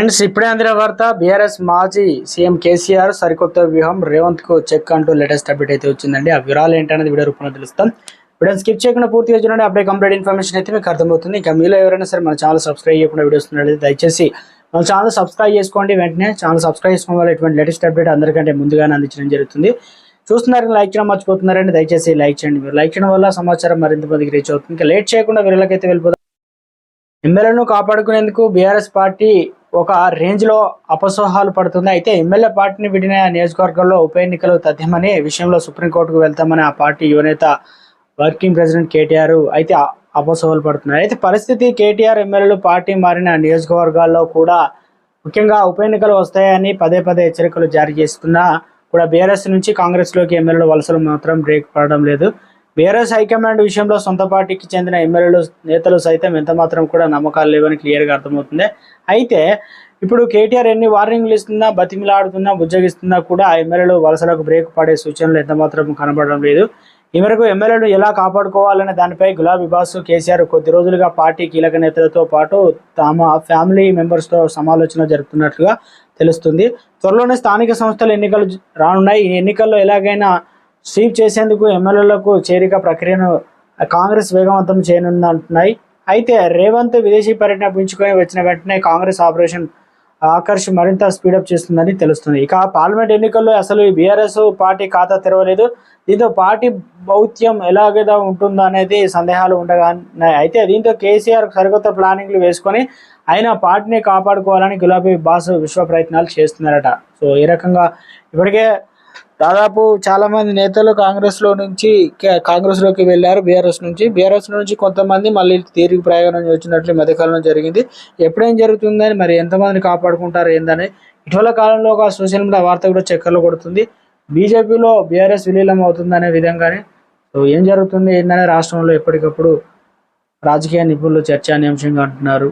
Friends, ఇప్పుడే అందిన వార్త. బీఆర్ఎస్ మాజీ సీఎం కేసీఆర్ సరికొత్త వ్యూహం, రేవంత్ కు చెక్ అంటూ లేటెస్ట్ అప్డేట్ అయితే వచ్చిందండి. ఆ వివరాలు ఏంటనేది వీడియో రూపంలో తెలుస్తాం. వీడియో స్కిప్ చేయకుండా పూర్తిగా చూడండి. అప్పుడే కంప్లీట్ ఇన్ఫర్మేషన్ అయితే మీకు అర్థమవుతుంది. ఇంకా మీలో ఎవరైనా సరే మన ఛానల్ సబ్స్క్రైబ్ చేయకుండా వీడియోస్ దయచేసి మన ఛానల్ సబ్స్క్రైబ్ చేసుకోండి. వెంటనే ఛానల్ సబ్స్క్రైబ్ చేసుకోవడం వల్ల ఇటువంటి లేటెస్ట్ అప్డేట్ అందరికంటే ముందుగానే అందించడం జరుగుతుంది. చూస్తున్నారని లైక్ చేయడం మర్చిపోతున్నారండి. దయచేసి లైక్ చేయండి. మీరు లైక్ చేయడం వల్ల సమాచారం మరింత మందికి రీచ్ అవుతుంది. ఇంకా లేట్ చేయకుండా వీళ్ళకైతే వెళ్ళిపోతాం. ఎమ్మెల్యేలను కాపాడుకునేందుకు బీఆర్ఎస్ పార్టీ ఒక రేంజ్ లో అపసోహాలు పడుతుంది. అయితే ఎమ్మెల్యే పార్టీని విడిన నియోజకవర్గంలో ఉప ఎన్నికలు తథ్యమనే విషయంలో సుప్రీంకోర్టుకు వెళ్తామని ఆ పార్టీ యువనేత వర్కింగ్ ప్రెసిడెంట్ కేటీఆర్ అయితే అపసోహాలు పడుతున్నారు. అయితే పరిస్థితి కేటీఆర్ ఎమ్మెల్యేలు పార్టీ మారిన నియోజకవర్గాల్లో కూడా ముఖ్యంగా ఉప ఎన్నికలు వస్తాయని పదే పదే హెచ్చరికలు జారీ చేస్తున్నా కూడా బీఆర్ఎస్ నుంచి కాంగ్రెస్ లోకి ఎమ్మెల్యేలు వలసలు మాత్రం బ్రేక్ పడడం లేదు. బీఆర్ఎస్ హైకమాండ్ విషయంలో సొంత పార్టీకి చెందిన ఎమ్మెల్యేలు నేతలు సైతం ఎంత మాత్రం కూడా నమ్మకాలు లేవని క్లియర్గా అర్థమవుతుంది. అయితే ఇప్పుడు కేటీఆర్ ఎన్ని వార్నింగ్లు ఇస్తున్నా, బతిమిలాడుతున్నా, బుజ్జగిస్తున్నా కూడా ఎమ్మెల్యేలు వలసలకు బ్రేక్ పడే సూచనలు ఎంత మాత్రం కనబడడం లేదు. ఈ మేరకు ఎమ్మెల్యేలు ఎలా కాపాడుకోవాలనే దానిపై గులాబీ బాసు కేసీఆర్ కొద్ది రోజులుగా పార్టీ కీలక నేతలతో పాటు తమ ఫ్యామిలీ మెంబర్స్తో సమాలోచనలు జరుపుతున్నట్లుగా తెలుస్తుంది. త్వరలోనే స్థానిక సంస్థల ఎన్నికలు రానున్నాయి. ఈ ఎన్నికల్లో ఎలాగైనా స్వీప్ చేసేందుకు ఎమ్మెల్యేలకు చేరిక ప్రక్రియను కాంగ్రెస్ వేగవంతం చేయనుందంటున్నాయి. అయితే రేవంత్ విదేశీ పర్యటన పుంజుకొని వచ్చిన వెంటనే కాంగ్రెస్ ఆపరేషన్ ఆకర్ష్ మరింత స్పీడప్ చేస్తుందని తెలుస్తుంది. ఇక పార్లమెంట్ ఎన్నికల్లో అసలు బీఆర్ఎస్ పార్టీ ఖాతా తెరవలేదు. దీంతో పార్టీ భౌత్యం ఎలాగైనా ఉంటుందో అనేది సందేహాలు ఉండగానే అయితే దీంతో కేసీఆర్ సరికొత్త ప్లానింగ్లు వేసుకొని ఆయన పార్టీని కాపాడుకోవాలని గులాబీ బాస్ విశ్వ ప్రయత్నాలు చేస్తున్నారట. సో ఈ రకంగా ఇప్పటికే దాదాపు చాలా మంది నేతలు కాంగ్రెస్లోకి వెళ్ళారు. బీఆర్ఎస్ నుంచి కొంతమంది మళ్ళీ తీరిక ప్రయోగం వచ్చినట్లు మధ్యకాలంలో జరిగింది. ఎప్పుడేం జరుగుతుందని, మరి ఎంతమందిని కాపాడుకుంటారు ఏందని ఇటీవల కాలంలో ఒక సోషల్ మీడియా వార్త కూడా చక్కర్లు కొడుతుంది. బీజేపీలో బీఆర్ఎస్ విలీనం అవుతుందనే విధంగానే. సో ఏం జరుగుతుంది ఏందనే రాష్ట్రంలో ఎప్పటికప్పుడు రాజకీయ నిపుణులు చర్చానీయాంశంగా అంటున్నారు.